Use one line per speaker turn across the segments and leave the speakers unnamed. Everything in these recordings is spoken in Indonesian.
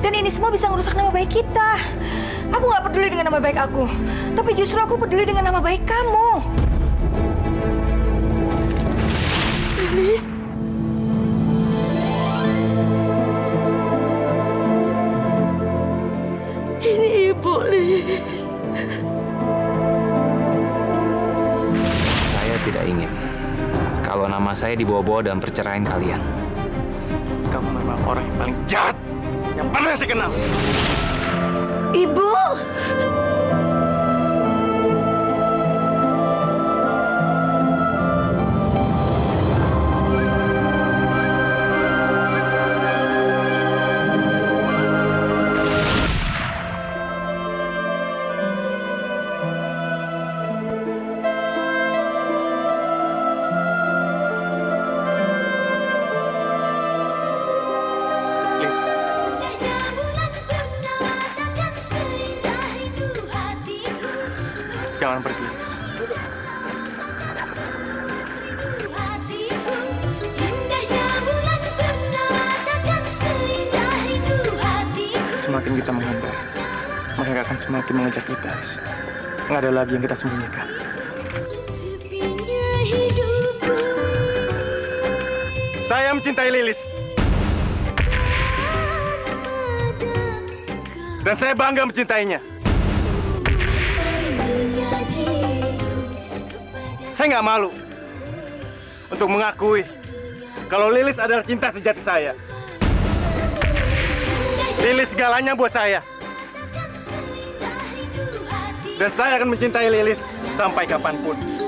Dan ini semua bisa ngerusak nama baik kita. Aku nggak peduli dengan nama baik aku, tapi justru aku peduli dengan nama baik kamu.
Lilis. Ini ibu, Lilis.
Saya tidak ingin kalau nama saya dibawa-bawa dalam perceraian kalian.
Kamu memang orang yang paling jahat yang pernah saya kenal.
Ibu.
Liz, jangan pergi, Liz. Semakin kita menghindar, mereka akan semakin mengejar kita, Liz. Nggak ada lagi yang kita sembunyikan. Saya mencintai Lilis. Dan saya bangga mencintainya. Saya nggak malu untuk mengakui kalau Lilis adalah cinta sejati saya. Lilis segalanya buat saya. Dan saya akan mencintai Lilis sampai kapanpun.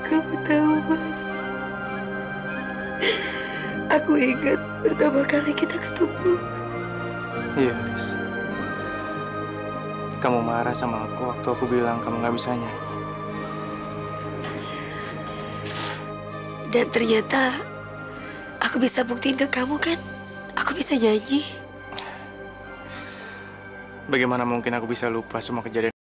Kamu tahu, Mas? Aku ingat pertama kali kita ketemu.
Iya, Liz. Kamu marah sama aku waktu aku bilang kamu nggak bisa nyanyi.
Dan ternyata aku bisa buktiin ke kamu kan? Aku bisa nyanyi.
Bagaimana mungkin aku bisa lupa semua kejadian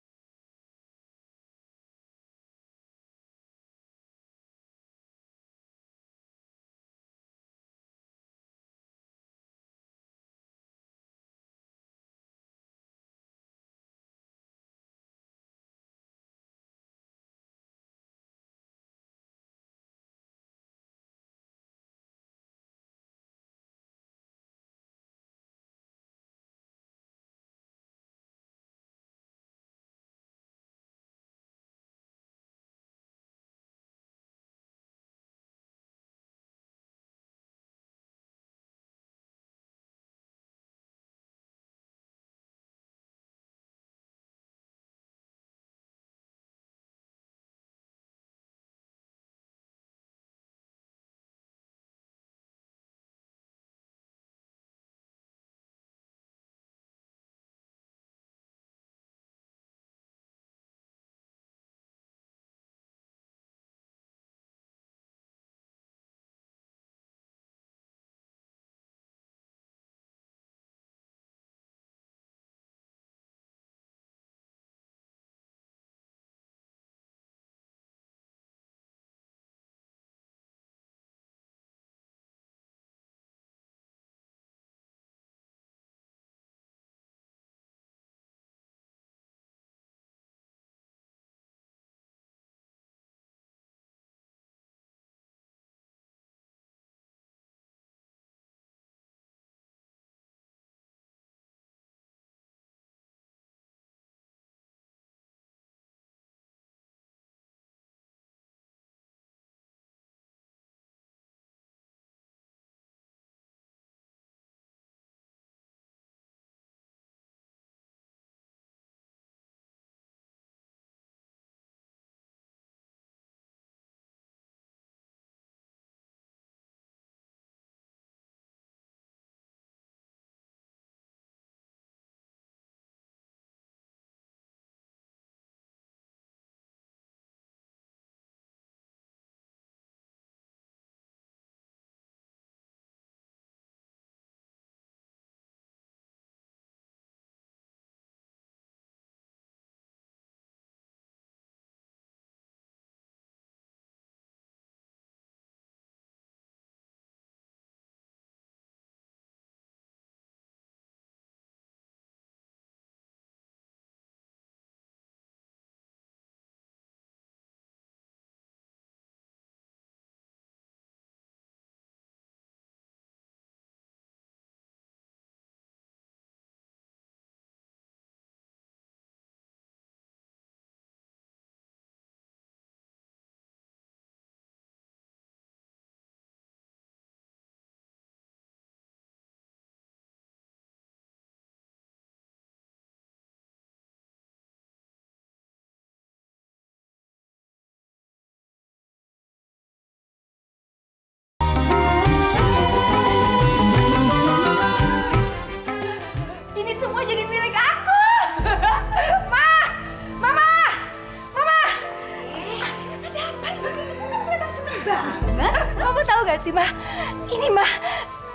sih, Mah?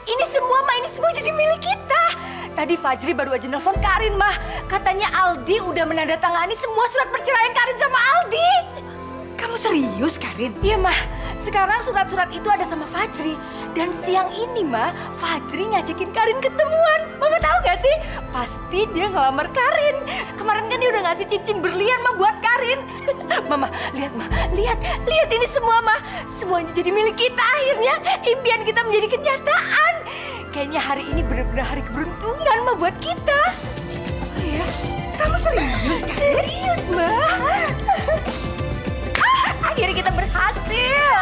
Ini semua jadi milik kita. Tadi Fajri baru aja nelfon Karin, Mah. Katanya Aldi udah menandatangani semua surat perceraian Karin sama Aldi.
Kamu serius, Karin?
Iya, Mah. Sekarang surat-surat itu ada sama Fajri. Dan siang ini, Mah, Fajri ngajakin Karin ketemuan. Mama tahu gak sih? Pasti dia ngelamar Karin. Kemarin kan dia udah ngasih cincin berlian, Mah, buat Karin. Mama, lihat, Mah. Lihat ini semua, Mah. Semuanya jadi milik kita akhirnya. Impian kita menjadi kenyataan. Kayaknya hari ini benar-benar hari keberuntungan, Mah, buat kita.
Oh ya? Kamu serius, Karin?
Serius, Mah. Akhirnya kita berhasil.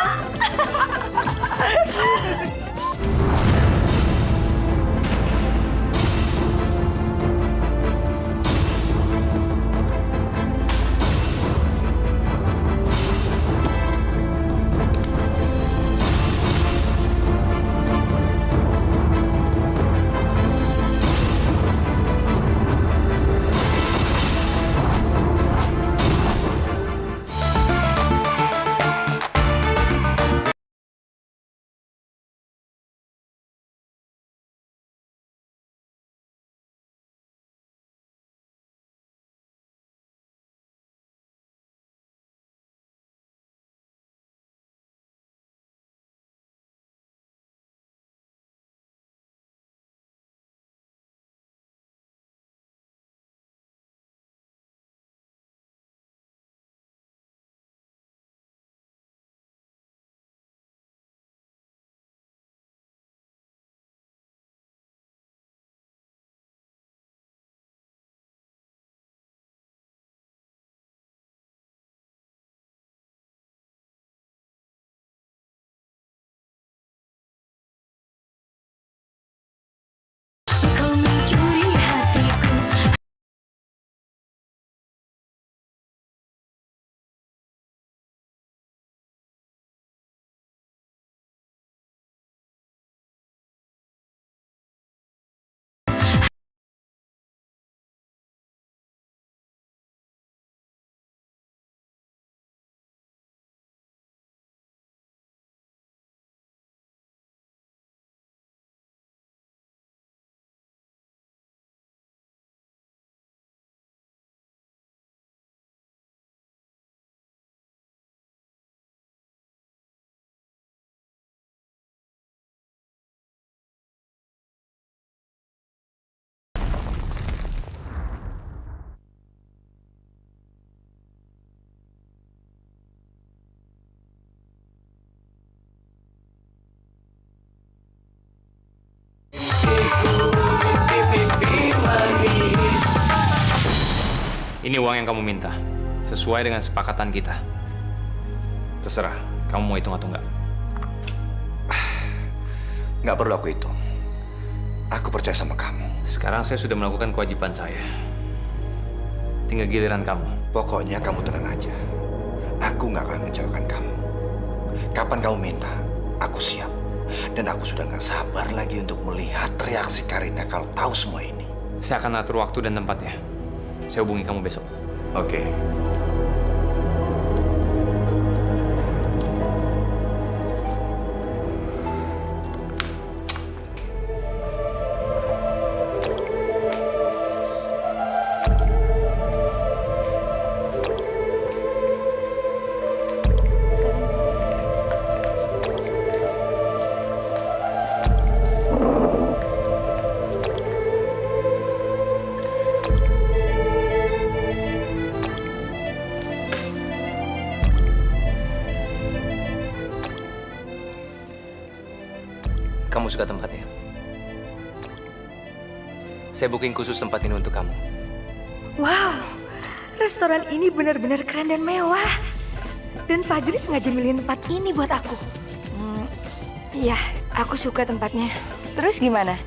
Kau mencuri hatiku.
Ini uang yang kamu minta, sesuai dengan sepakatan kita. Terserah, kamu mau hitung atau enggak.
Nggak perlu aku hitung. Aku percaya sama kamu.
Sekarang saya sudah melakukan kewajiban saya. Tinggal giliran kamu.
Pokoknya kamu tenang aja. Aku nggak akan ngecewakan kamu. Kapan kamu minta, aku siap. Dan aku sudah nggak sabar lagi untuk melihat reaksi Karina kalau tahu semua ini.
Saya akan atur waktu dan tempatnya. Saya hubungi kamu besok.
Oke.
Kamu suka tempatnya? Saya booking khusus tempat ini untuk kamu.
Wow, restoran ini benar-benar keren dan mewah. Dan Fajri sengaja milihin tempat ini buat aku. Iya, aku suka tempatnya. Terus gimana?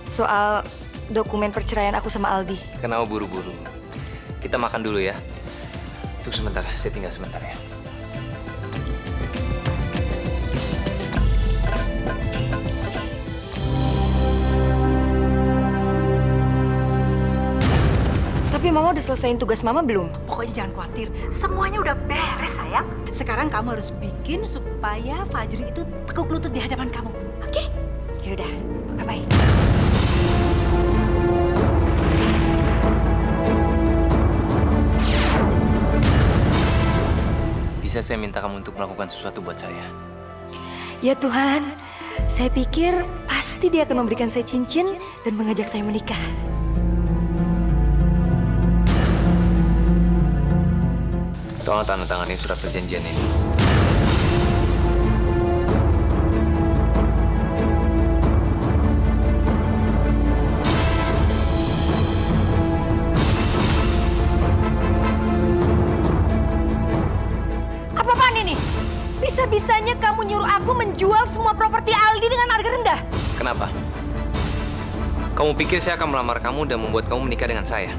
Soal dokumen perceraian aku sama Aldi.
Kenapa buru-buru? Kita makan dulu ya. Tunggu sebentar, saya tinggal sebentar ya.
Tapi Tapi Mama udah selesaiin tugas Mama belum? Pokoknya jangan khawatir. Semuanya udah beres, sayang. Sekarang kamu harus bikin supaya Fajri itu tekuk lutut di hadapan kamu. Oke? Ya udah. Bye-bye.
Bisa saya minta kamu untuk melakukan sesuatu buat saya?
Ya Tuhan, saya pikir pasti dia akan memberikan saya cincin dan mengajak saya menikah.
Tolong tanda tangani surat perjanjian ini.
Apa-apaan ini? Bisa-bisanya kamu nyuruh aku menjual semua properti Aldi dengan harga rendah?
Kenapa? Kamu pikir saya akan melamar kamu dan membuat kamu menikah dengan saya?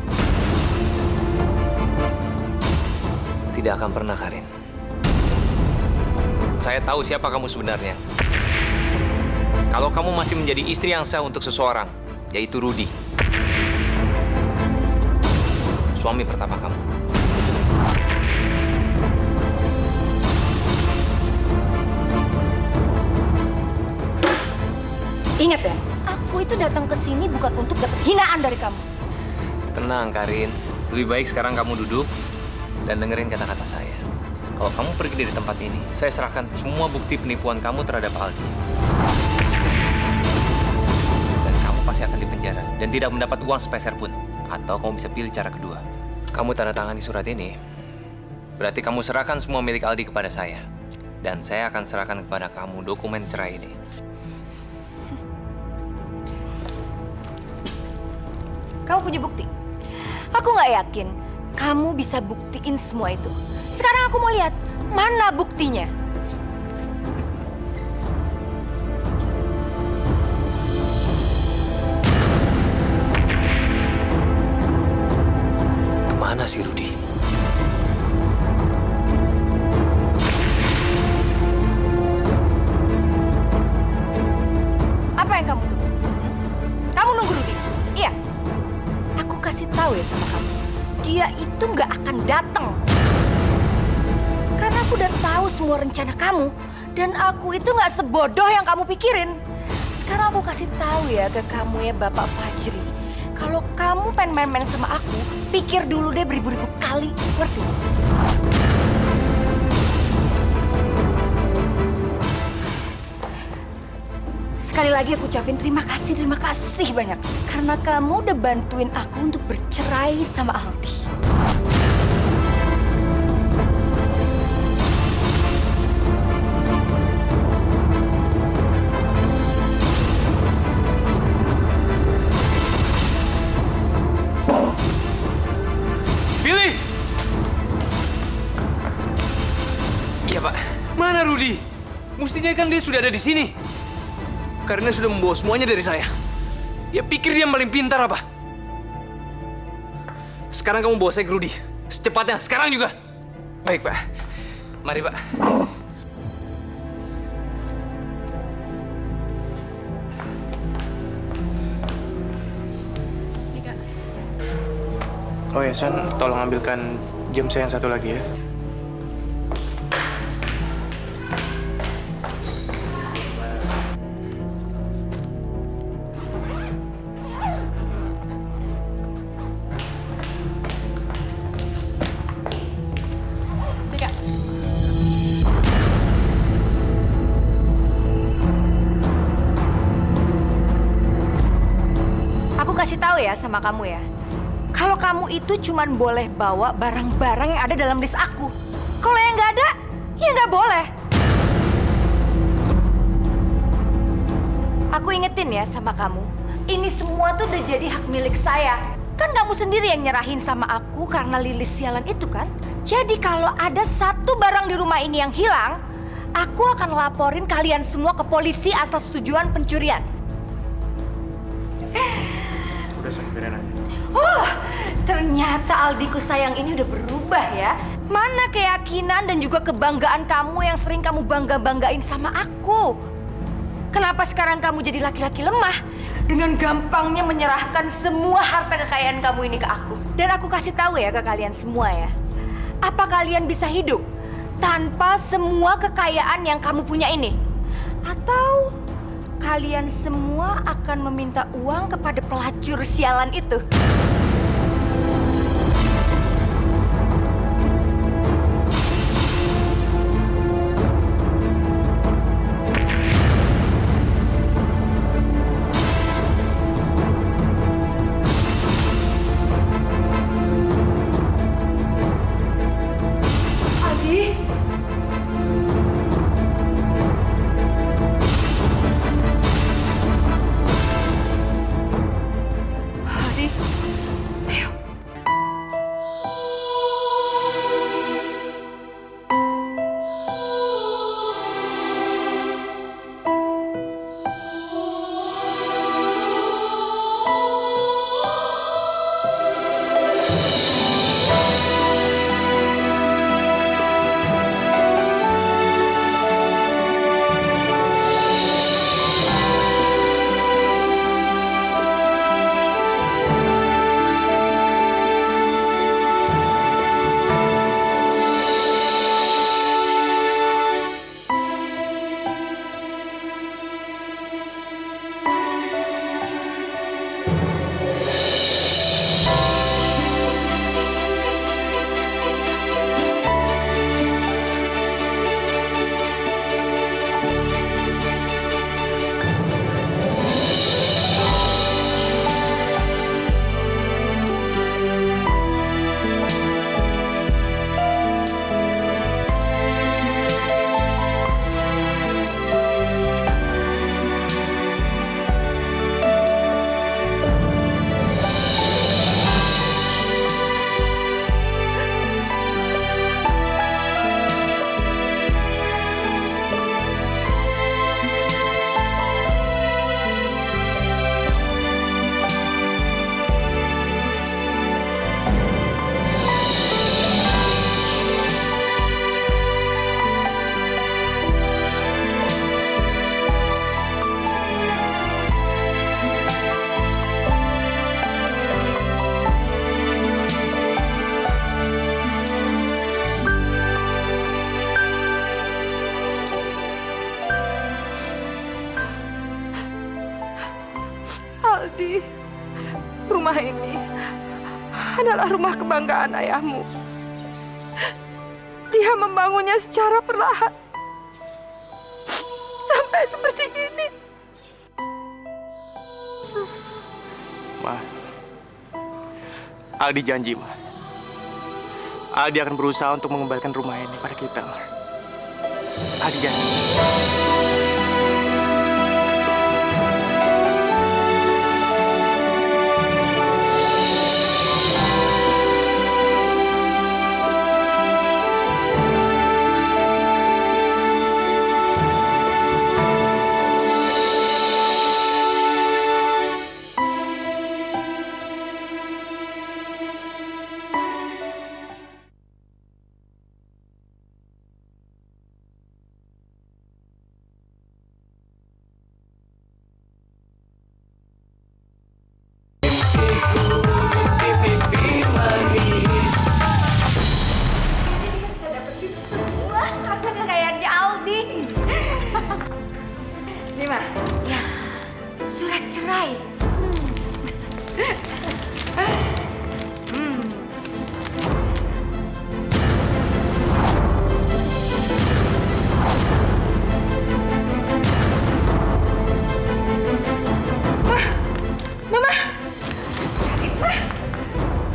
Tidak akan pernah, Karin. Saya tahu siapa kamu sebenarnya. Kalau kamu masih menjadi istri yang sah untuk seseorang, yaitu Rudy. Suami pertama kamu.
Ingat ya, aku itu datang ke sini bukan untuk dapat hinaan dari kamu.
Tenang, Karin. Lebih baik sekarang kamu duduk dan dengerin kata-kata saya. Kalau kamu pergi dari tempat ini, saya serahkan semua bukti penipuan kamu terhadap Aldi. Dan kamu pasti akan dipenjara dan tidak mendapat uang sepeser pun. Atau kamu bisa pilih cara kedua. Kamu tanda tangani surat ini, berarti kamu serahkan semua milik Aldi kepada saya. Dan saya akan serahkan kepada kamu dokumen cerai ini.
Kamu punya bukti? Aku nggak yakin kamu bisa buktiin semua itu. Sekarang aku mau lihat, mana buktinya?
Kemana si Rudy?
Apa yang kamu tunggu? Kamu nunggu Rudy? Iya. Aku kasih tahu ya sama kamu. Dia itu nggak akan datang. Karena aku udah tahu semua rencana kamu. Dan aku itu nggak sebodoh yang kamu pikirin. Sekarang aku kasih tahu ya ke kamu ya Bapak Fajri. Kalau kamu pengen main-main sama aku, pikir dulu deh beribu-ribu kali. Ngerti? Sekali lagi aku ucapin terima kasih banyak. Karena kamu udah bantuin aku untuk bercerai sama Aldi.
Billy! Iya, Pak. Mana Rudy? Mestinya kan dia sudah ada di sini. Karena sudah membawa semuanya dari saya. Dia pikir dia yang paling pintar apa? Sekarang kamu bawa saya ke Rudy. Secepatnya, sekarang juga. Baik, Pak. Mari, Pak.
Oh ya, San, tolong ambilkan jam saya yang satu lagi ya.
Aku kasih tahu ya sama kamu ya. Kalau kamu itu cuman boleh bawa barang-barang yang ada dalam list aku. Kalau yang nggak ada, ya nggak boleh. Aku ingetin ya sama kamu, ini semua tuh udah jadi hak milik saya. Kan kamu sendiri yang nyerahin sama aku karena Lilis sialan itu kan? Jadi kalau ada satu barang di rumah ini yang hilang, aku akan laporin kalian semua ke polisi atas tujuan pencurian.
Udah, San, biarin aja.
Oh, ternyata Aldiku sayang ini udah berubah ya. Mana keyakinan dan juga kebanggaan kamu yang sering kamu bangga-banggain sama aku? Kenapa sekarang kamu jadi laki-laki lemah? Dengan gampangnya menyerahkan semua harta kekayaan kamu ini ke aku. Dan aku kasih tahu ya ke kalian semua ya. Apa kalian bisa hidup tanpa semua kekayaan yang kamu punya ini? Atau kalian semua akan meminta uang kepada pelacur sialan itu? Aldi? Aldi, ayo. Aldi, rumah ini adalah rumah kebanggaan ayahmu. Dia membangunnya secara perlahan. Sampai seperti ini.
Ma, Aldi janji, Ma. Aldi akan berusaha untuk mengembalikan rumah ini pada kita, Ma. Aldi janji.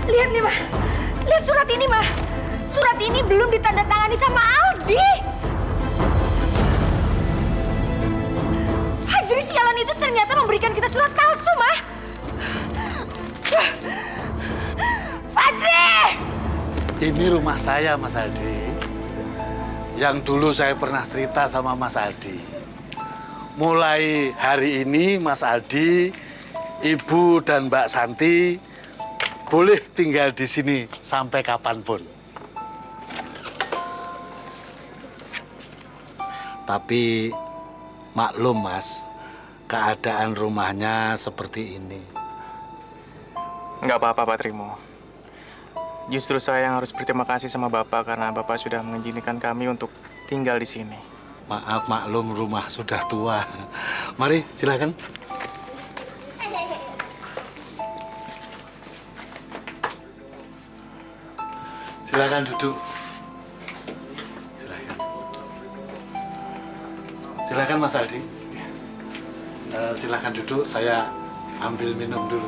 Lihat nih, Mah. Lihat surat ini, Mah. Surat ini belum ditandatangani sama Aldi. Fajri sialan itu ternyata memberikan kita surat palsu, Mah. Fajri!
Ini rumah saya, Mas Aldi. Yang dulu saya pernah cerita sama Mas Aldi. Mulai hari ini, Mas Aldi, Ibu dan Mbak Santi boleh tinggal di sini sampai kapanpun. Tapi Maklum, Mas. Keadaan rumahnya seperti ini.
Nggak apa-apa, Pak Trimo. Justru saya yang harus berterima kasih sama Bapak karena Bapak sudah mengizinkan kami untuk tinggal di sini.
Maaf, maklum rumah sudah tua. Mari, silakan. Silakan duduk. Silakan. Silakan Mas Aldi. Silakan duduk, saya ambil minum dulu.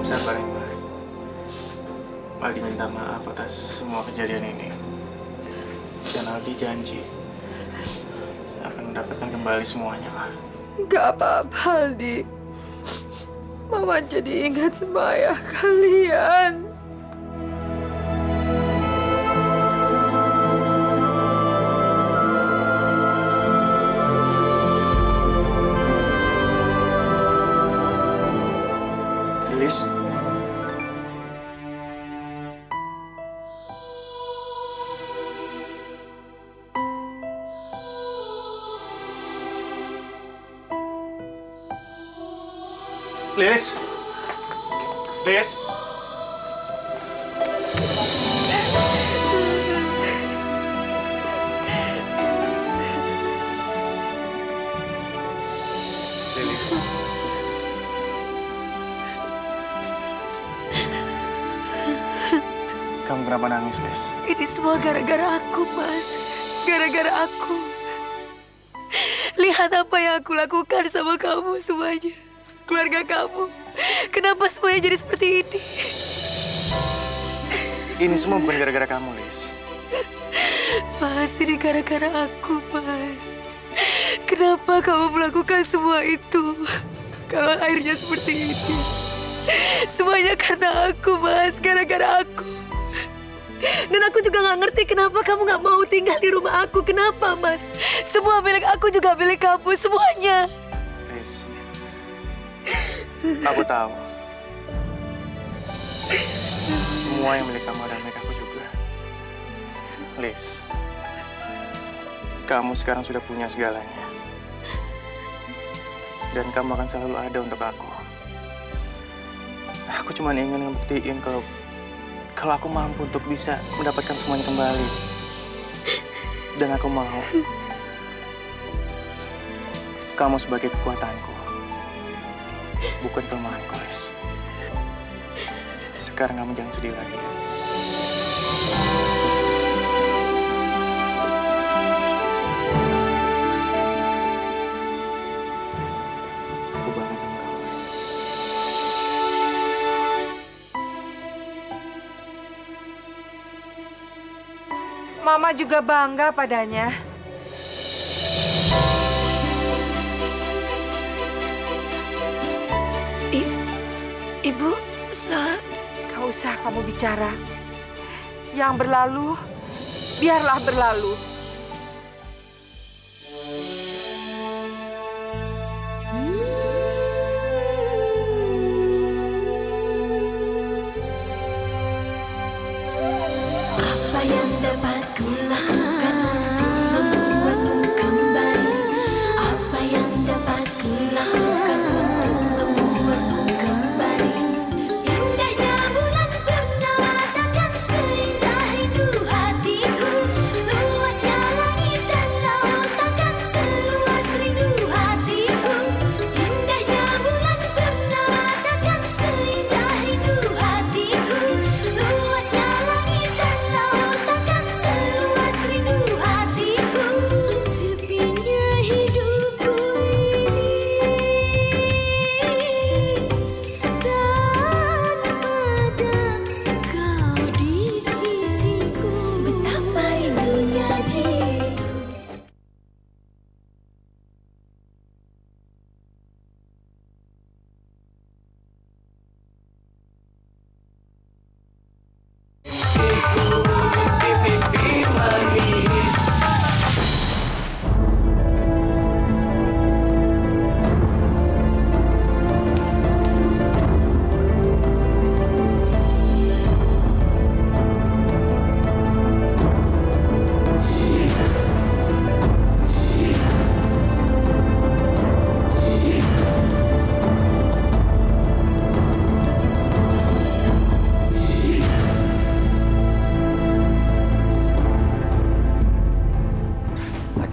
Sabar, Mbak. Aldi minta maaf atas semua kejadian ini. Dan Aldi janji akan mendapatkan kembali semuanya, Ma.
Gak apa-apa, Aldi. Mama jadi ingat sama ayah kalian.
Lilis? Lilis? Lilis? Lilis? Kamu kenapa nangis, Lilis?
Ini semua gara-gara aku, Mas. Gara-gara aku. Lihat apa yang aku lakukan sama kamu semuanya. Keluarga kamu. Kenapa semuanya jadi seperti ini?
Ini semua bukan gara-gara kamu, Lilis.
Mas, ini gara-gara aku, Mas. Kenapa kamu melakukan semua itu? Kalau akhirnya seperti ini. Semuanya karena aku, Mas. Gara-gara aku. Dan aku juga gak ngerti kenapa kamu gak mau tinggal di rumah aku. Kenapa, Mas? Semua milik aku juga milik kamu, semuanya.
Lilis, aku tahu. Semua yang milik kamu adalah milik aku juga. Lilis, kamu sekarang sudah punya segalanya. Dan kamu akan selalu ada untuk aku. Aku cuma ingin ngebuktiin kalau aku mampu untuk bisa mendapatkan semuanya kembali. Dan aku mau kamu sebagai kekuatanku, bukan kelemahanku, Lilis. Sekarang kamu jangan sedih lagi ya. Aku bangga sama kamu, Lilis.
Mama juga bangga padanya.
Ibu,
Gak usah kamu bicara. Yang berlalu, biarlah berlalu.
Apa yang dapat kulakukan untuk membuatmu kembali? Apa yang dapat kulakukan untuk membuatmu kembali? Indahnya bulan purnama takkan seindah rindu hatiku. Luasnya langit dan laut takkan seluas rindu hatiku.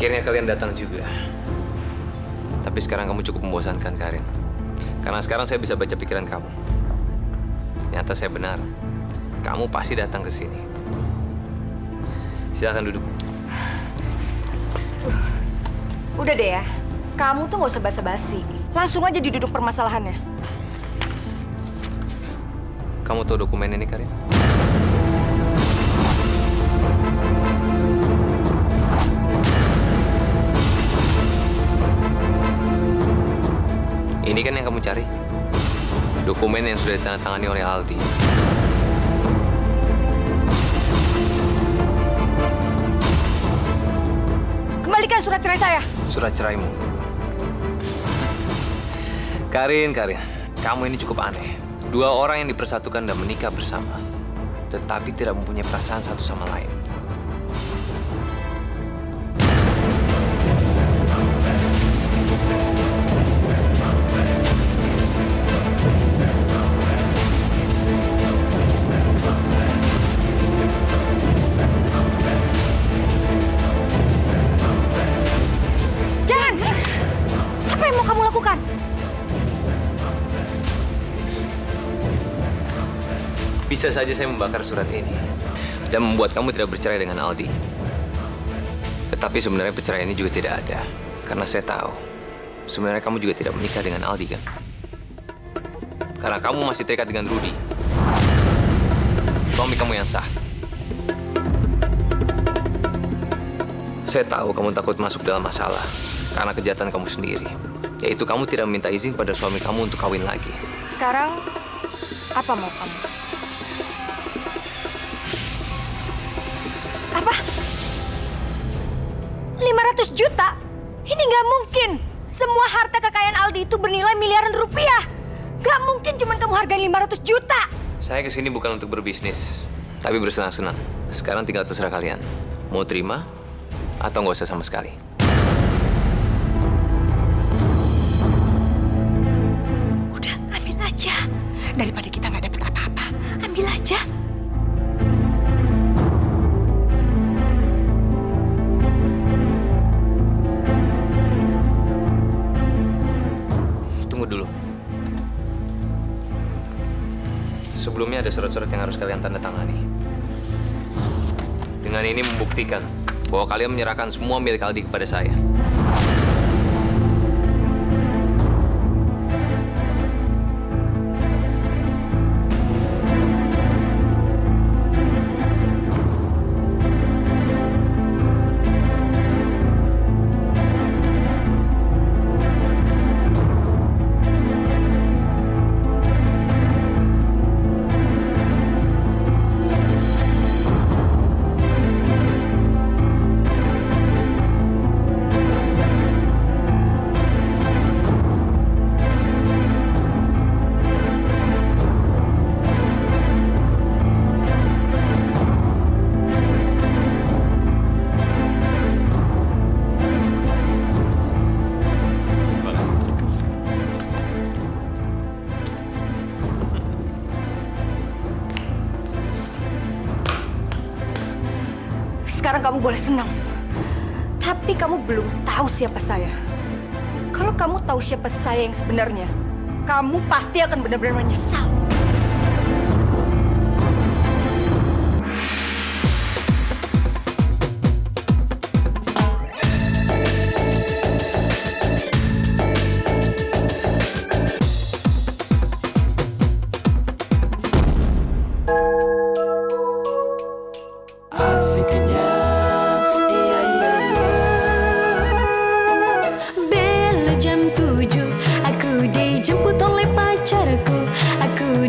Akhirnya kalian datang juga. Tapi sekarang kamu cukup membosankan, Karin. Karena sekarang saya bisa baca pikiran kamu. Ternyata saya benar. Kamu pasti datang ke sini. Silakan duduk.
Udah deh ya, kamu tuh nggak usah basa-basi. Langsung aja diduduk permasalahannya.
Kamu tahu dokumen ini, Karin? Ini kan yang kamu cari? Dokumen yang sudah ditandatangani oleh Aldi.
Kembalikan surat cerai saya.
Surat ceraimu. Karin, kamu ini cukup aneh. Dua orang yang dipersatukan dan menikah bersama, tetapi tidak mempunyai perasaan satu sama lain.
Jangan! Apa yang mau kamu lakukan?
Bisa saja saya membakar surat ini dan membuat kamu tidak bercerai dengan Aldi. Tetapi sebenarnya perceraian ini juga tidak ada. Karena saya tahu, sebenarnya kamu juga tidak menikah dengan Aldi, kan? Karena kamu masih terikat dengan Rudy, suami kamu yang sah. Saya tahu kamu takut masuk dalam masalah karena kejahatan kamu sendiri. Yaitu kamu tidak meminta izin pada suami kamu untuk kawin lagi.
Sekarang, apa mau kamu? Apa? 500 juta? Ini nggak mungkin. Semua harta kekayaan Aldi itu bernilai miliaran rupiah. Nggak mungkin cuma kamu hargain 500 juta.
Saya kesini bukan untuk berbisnis, tapi bersenang-senang. Sekarang tinggal terserah kalian. Mau terima atau nggak usah sama sekali.
Udah, ambil aja. Daripada kita nggak dapet apa-apa, ambil aja.
Tunggu dulu. Sebelumnya ada surat-surat yang harus kalian tanda tangani. Dengan ini membuktikan bahwa kalian menyerahkan semua milik Aldi kepada saya.
Sekarang kamu boleh senang. Tapi kamu belum tahu siapa saya. Kalau kamu tahu siapa saya yang sebenarnya, kamu pasti akan benar-benar menyesal.
Bella jam 7, aku dijemput oleh pacarku. Aku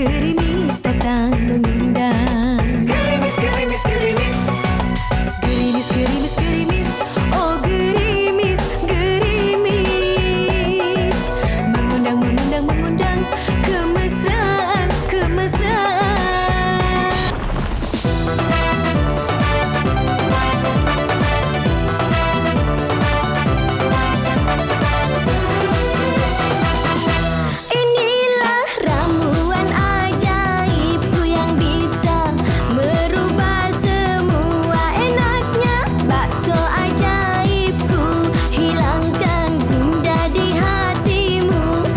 gerimis datang mengundang.
Gerimis, gerimis, gerimis.
Gerimis, gerimis, gerimis, oh gerimis, gerimis. Mengundang, mengundang, mengundang, kemesraan, kemesraan. Inilah ramuan ajaibku yang bisa merubah semua enaknya bakso ajaibku. Hilangkan gundah di hatimu,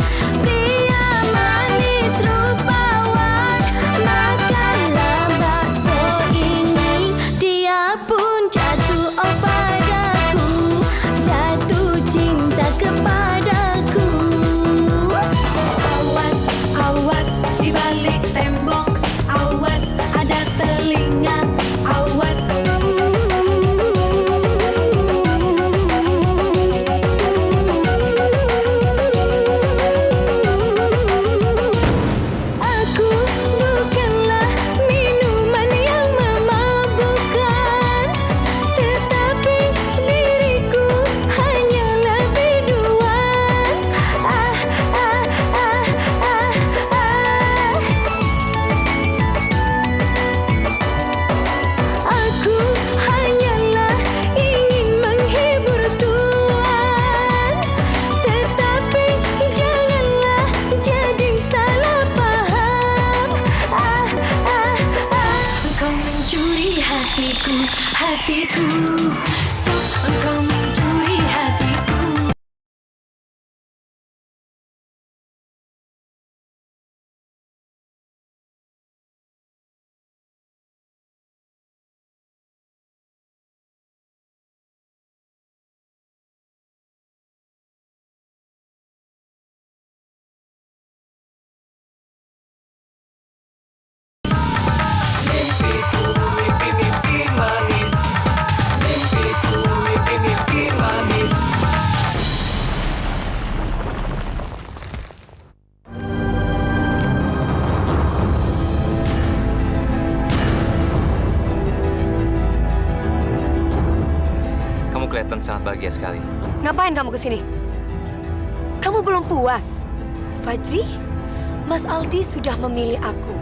pria manis rupawan. Makanlah bakso ini, dia pun jatuh padaku, jatuh cinta kepadaku. Awas, awas di balik tembok, awas ada telinga, awas. Aku bukanlah minuman yang memabukkan, tetapi diriku hanyalah biduan. Aku hanyalah ingin menghibur Tuhan, tetapi janganlah jadi salah paham. Engkau mencuri hatiku, hatiku. Stop, engkau mencuri hatiku.
Kamu kelihatan sangat bahagia sekali.
Ngapain kamu kesini? Kamu belum puas? Fajri, Mas Aldi sudah memilih aku.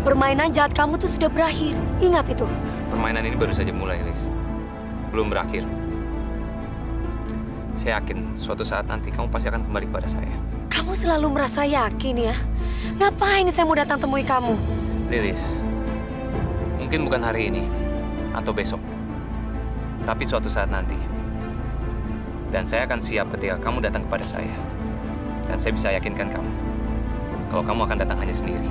Permainan jahat kamu tuh sudah berakhir. Ingat itu.
Permainan ini baru saja mulai, Liz. Belum berakhir. Saya yakin suatu saat nanti kamu pasti akan kembali kepada saya.
Kamu selalu merasa yakin ya? Ngapain saya mau datang temui kamu?
Lilis, mungkin bukan hari ini atau besok, tapi suatu saat nanti. Dan saya akan siap ketika kamu datang kepada saya. Dan saya bisa yakinkan kamu, kalau kamu akan datang hanya sendiri.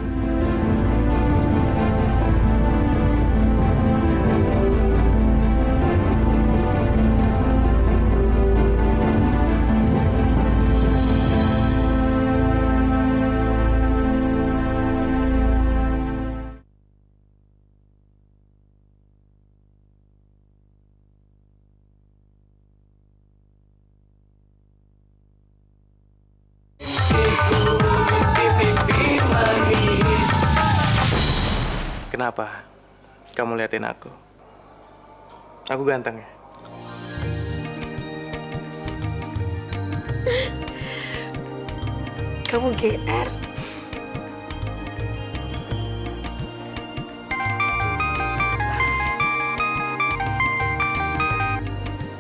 Kenapa kamu liatin aku? Aku ganteng ya?
Kamu GR.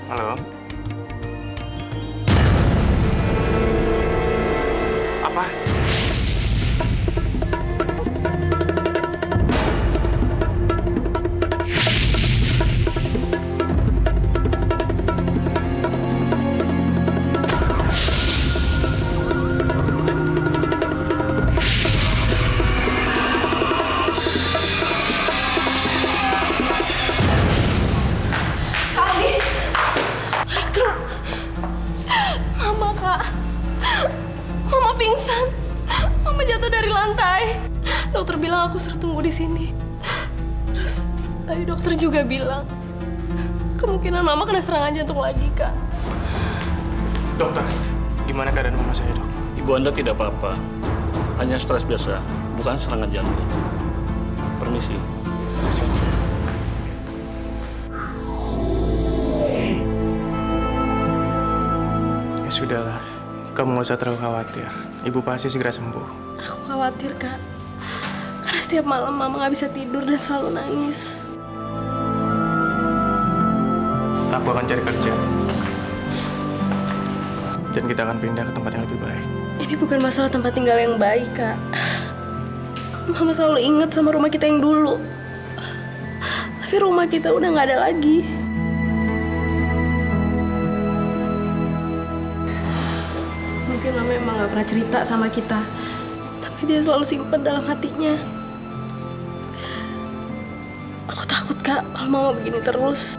Halo? Apa?
pingsan. Mama jatuh dari lantai. Dokter bilang aku suruh tunggu di sini. Terus tadi dokter juga bilang kemungkinan Mama kena serangan jantung lagi, Kak.
Dokter, gimana keadaan Mama saya, Dok?
Ibu Anda tidak apa-apa, hanya stres biasa. bukan serangan jantung. Permisi.
Ya sudahlah, kamu nggak usah terlalu khawatir. Ibu pasti segera sembuh.
Aku khawatir, Kak. Karena setiap malam Mama nggak bisa tidur dan selalu nangis.
Aku akan cari kerja. Dan kita akan pindah ke tempat yang lebih baik.
Ini bukan masalah tempat tinggal yang baik, Kak. Mama selalu ingat sama rumah kita yang dulu. Tapi rumah kita udah nggak ada lagi. Mungkin Mama emang nggak pernah cerita sama kita. Tapi dia selalu simpen dalam hatinya. Aku takut, Kak, kalau Mama begini terus.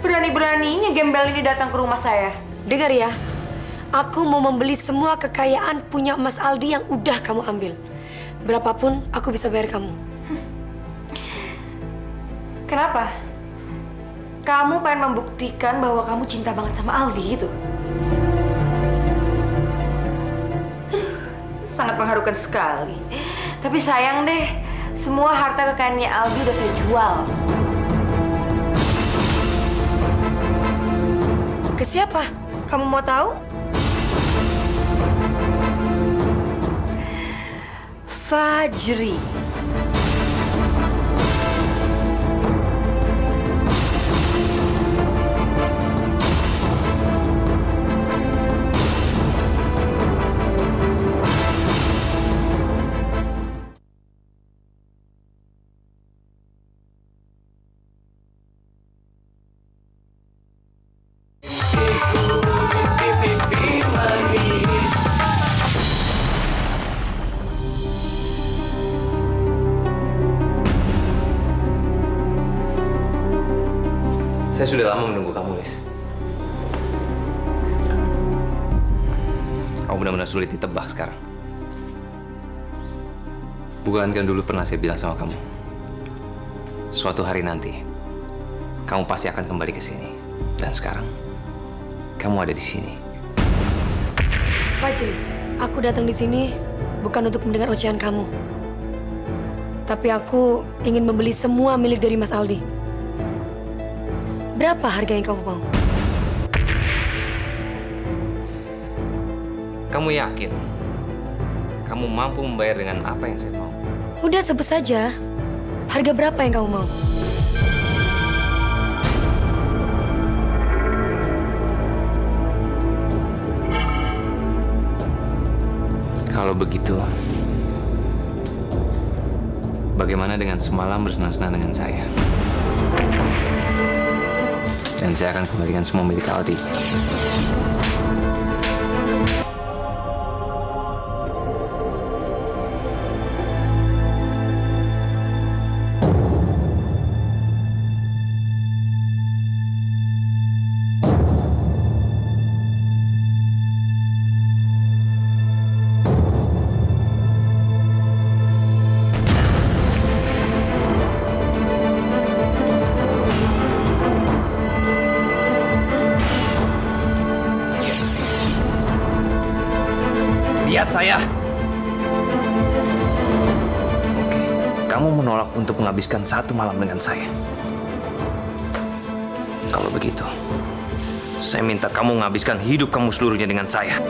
Berani-beraninya gembel ini datang ke rumah saya.
Dengar ya, aku mau membeli semua kekayaan punya Mas Aldi yang udah kamu ambil. Berapapun aku bisa bayar kamu.
Kenapa? Kamu pengen membuktikan bahwa kamu cinta banget sama Aldi gitu? Sangat mengharukan sekali. Tapi sayang deh, semua harta kekayaannya Aldi udah saya jual.
Ke siapa? Kamu mau tahu?
Fajri.
Saya sudah lama menunggu kamu, Lis. Kamu benar-benar sulit ditebak sekarang. Bukankah dulu pernah saya bilang sama kamu, suatu hari nanti, kamu pasti akan kembali ke sini. Dan sekarang, kamu ada di sini.
Fajri, aku datang di sini bukan untuk mendengar ocehan kamu. Tapi aku ingin membeli semua milik dari Mas Aldi. Berapa harga yang kamu mau?
Kamu yakin? Kamu mampu membayar dengan apa yang saya mau?
Udah sebut saja. Harga berapa yang kamu mau?
Kalau begitu, bagaimana dengan semalam bersenang-senang dengan saya? Dan saya akan kembalikan semua milik Aldi. Lihat saya. Oke, kamu menolak untuk menghabiskan satu malam dengan saya. Kalau begitu, saya minta kamu menghabiskan hidup kamu seluruhnya dengan saya.